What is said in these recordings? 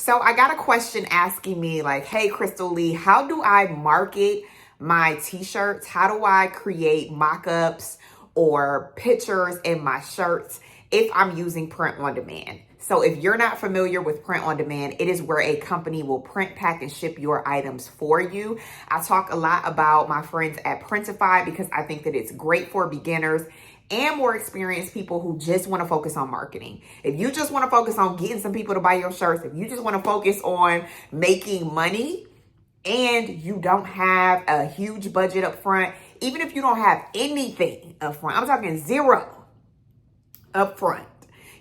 So I got a question asking me like, hey, Crystal Lee, how do I market my t-shirts? How do I create mock-ups or pictures in my shirts if I'm using print on demand? So if you're not familiar with print on demand, it is where a company will print, pack, and ship your items for you. I talk a lot about my friends at Printify because I think that it's great for beginners and more experienced people who just want to focus on marketing. If you just want to focus on getting some people to buy your shirts, if you just want to focus on making money and you don't have a huge budget up front, even if you don't have anything up front, I'm talking zero up front,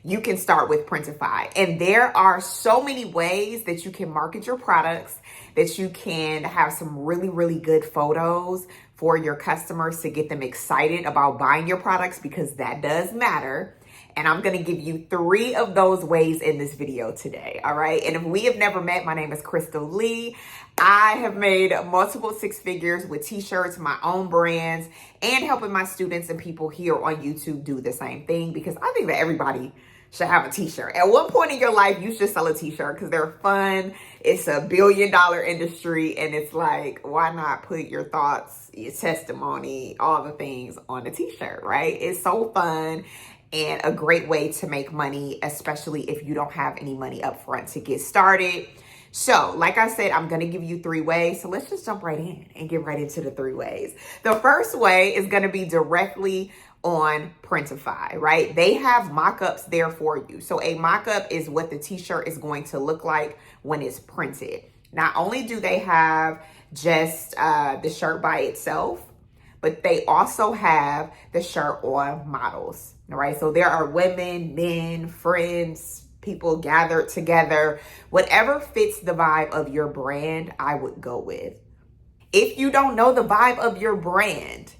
you can start with Printify. And there are so many ways that you can market your products, that you can have some really, really good photos for your customers to get them excited about buying your products, because that does matter. And I'm going to give you 3 of those ways in this video today. All right. And if we have never met, my name is Crystal Lee. I have made multiple 6 figures with t-shirts, my own brands, and helping my students and people here on YouTube do the same thing, because I think that everybody should have a t-shirt. At one point in your life, you should sell a t-shirt because they're fun. It's a $1 billion industry. And it's like, why not put your thoughts, your testimony, all the things on a t-shirt, right? It's so fun and a great way to make money, especially if you don't have any money up front to get started. So like I said, I'm going to give you 3 ways. So let's just jump right in and get right into the 3 ways. The first way is going to be directly on Printify, right? They have mock-ups there for you. So a mock-up is what the t-shirt is going to look like when it's printed. Not only do they have just the shirt by itself, but they also have the shirt on models, all right? So there are women, men, friends, people gathered together. Whatever fits the vibe of your brand, I would go with. If you don't know the vibe of your brand,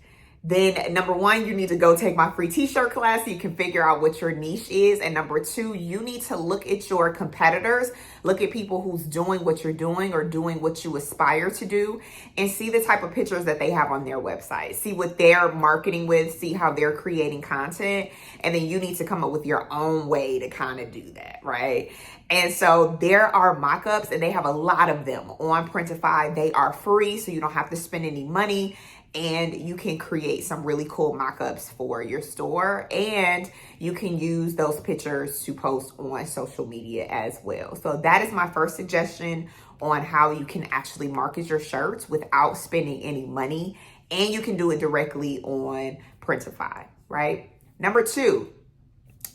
then number 1, you need to go take my free t-shirt class so you can figure out what your niche is. And number 2, you need to look at your competitors, look at people who's doing what you're doing or doing what you aspire to do, and see the type of pictures that they have on their website. See what they're marketing with, see how they're creating content, and then you need to come up with your own way to kind of do that, right? And so there are mock-ups, and they have a lot of them on Printify. They are free, so you don't have to spend any money. And you can create some really cool mock-ups for your store, and you can use those pictures to post on social media as well. So that is my first suggestion on how you can actually market your shirts without spending any money, and you can do it directly on Printify, right? Number 2,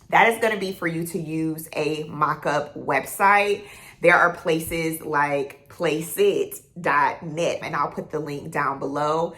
that is going to be for you to use a mock-up website. There are places like placeit.net, and I'll put the link down below.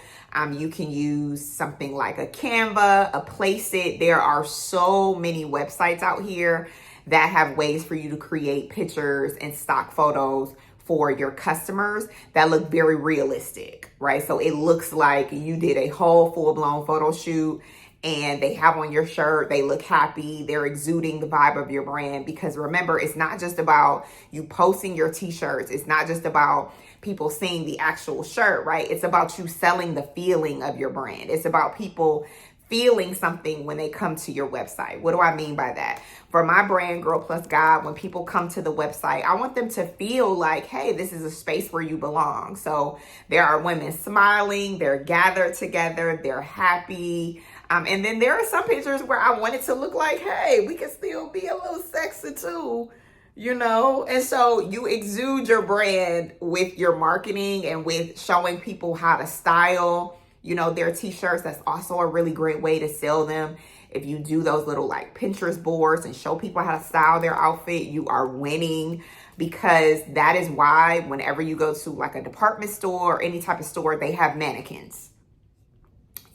You can use something like a Canva, a Placeit. There are so many websites out here that have ways for you to create pictures and stock photos for your customers that look very realistic, right? So it looks like you did a whole full-blown photo shoot, and they have on your shirt, they look happy, they're exuding the vibe of your brand. Because remember, it's not just about you posting your t-shirts. It's not just about people seeing the actual shirt, right? It's about you selling the feeling of your brand. It's about people feeling something when they come to your website. What do I mean by that? For my brand, Girl Plus God, when people come to the website, I want them to feel like, hey, this is a space where you belong. So there are women smiling, they're gathered together, they're happy. And then there are some pictures where I want it to look like, hey, we can still be a little sexy too, you know? And so you exude your brand with your marketing and with showing people how to style, you know, their t-shirts. That's also a really great way to sell them. If you do those little like Pinterest boards and show people how to style their outfit, you are winning, because that is why whenever you go to like a department store or any type of store, they have mannequins.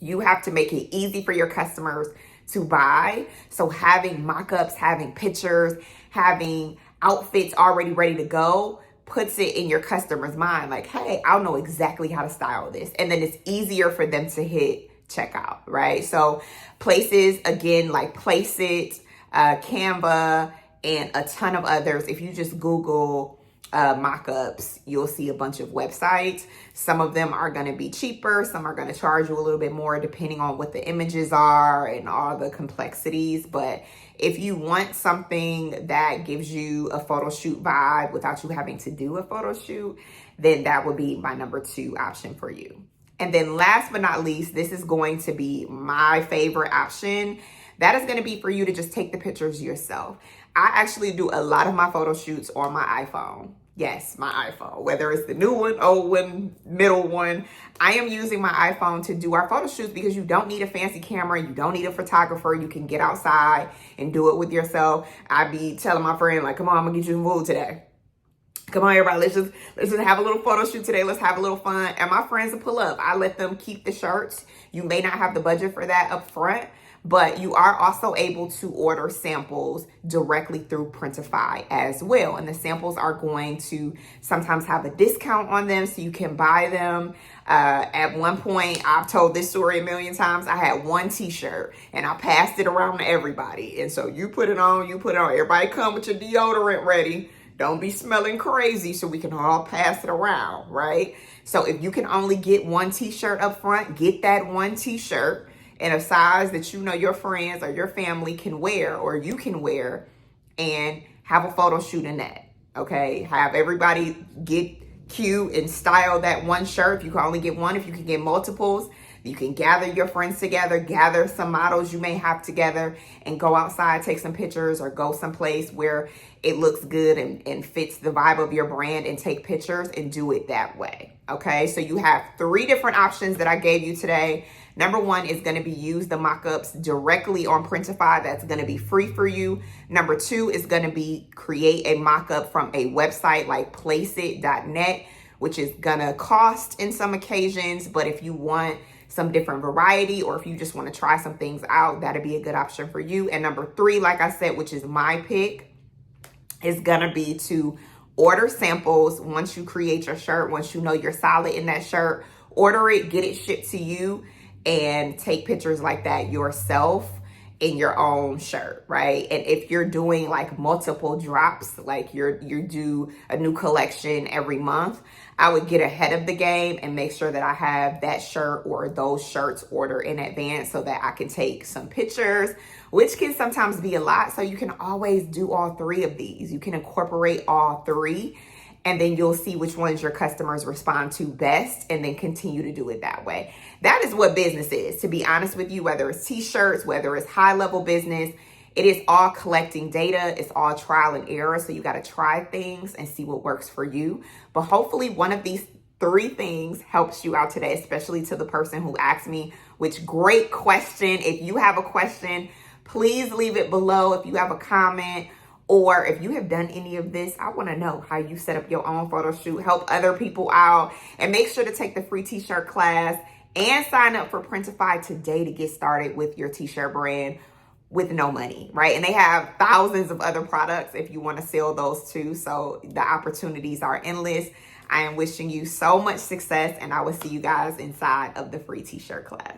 You have to make it easy for your customers to buy. So having mock-ups, having pictures, having outfits already ready to go puts it in your customer's mind like, hey, I'll know exactly how to style this. And then it's easier for them to hit checkout, right? So places, again, like Placeit, Canva, and a ton of others. If you just Google mockups, you'll see a bunch of websites. Some of them are going to be cheaper. Some are going to charge you a little bit more depending on what the images are and all the complexities. But if you want something that gives you a photo shoot vibe without you having to do a photo shoot, then that would be my number 2 option for you. And then last but not least, this is going to be my favorite option. That is going to be for you to just take the pictures yourself. I actually do a lot of my photo shoots on my iPhone. Yes, my iPhone, whether it's the new one, old one, middle one. I am using my iPhone to do our photo shoots because you don't need a fancy camera. You don't need a photographer. You can get outside and do it with yourself. I be telling my friend, like, come on, I'm gonna get you some food today. Come on, everybody, let's just have a little photo shoot today. Let's have a little fun. And my friends will pull up. I let them keep the shirts. You may not have the budget for that up front, but you are also able to order samples directly through Printify as well. And the samples are going to sometimes have a discount on them so you can buy them. At one point, I've told this story a million times. I had one t-shirt and I passed it around to everybody. And so you put it on. Everybody come with your deodorant ready. Don't be smelling crazy so we can all pass it around, right? So if you can only get one t-shirt up front, get that one t-shirt in a size that you know your friends or your family can wear or you can wear, and have a photo shoot in that, okay? Have everybody get cute and style that one shirt. If you can only get one, if you can get multiples, you can gather your friends together, gather some models you may have together, and go outside, take some pictures, or go someplace where it looks good and fits the vibe of your brand, and take pictures and do it that way. Okay, so you have 3 different options that I gave you today. Number 1 is going to be use the mockups directly on Printify. That's going to be free for you. Number 2 is going to be create a mockup from a website like placeit.net, which is going to cost in some occasions, but if you want some different variety, or if you just want to try some things out, that'd be a good option for you. And number 3, like I said, which is my pick, is gonna be to order samples. Once you create your shirt, once you know you're solid in that shirt, order it, get it shipped to you, and take pictures like that yourself in your own shirt, right? And if you're doing like multiple drops, like you do a new collection every month, I would get ahead of the game and make sure that I have that shirt or those shirts ordered in advance so that I can take some pictures, which can sometimes be a lot. So you can always do all 3 of these. You can incorporate all 3, and then you'll see which ones your customers respond to best, and then continue to do it that way. That is what business is, to be honest with you, whether it's t-shirts, whether it's high-level business, it is all collecting data. It's all trial and error. So you got to try things and see what works for you. But hopefully one of these 3 things helps you out today, especially to the person who asked me, which great question. If you have a question, please leave it below. If you have a comment, or if you have done any of this, I want to know how you set up your own photo shoot, help other people out, and make sure to take the free t-shirt class and sign up for Printify today to get started with your t-shirt brand with no money, right? And they have thousands of other products if you want to sell those too. So the opportunities are endless. I am wishing you so much success, and I will see you guys inside of the free t-shirt class.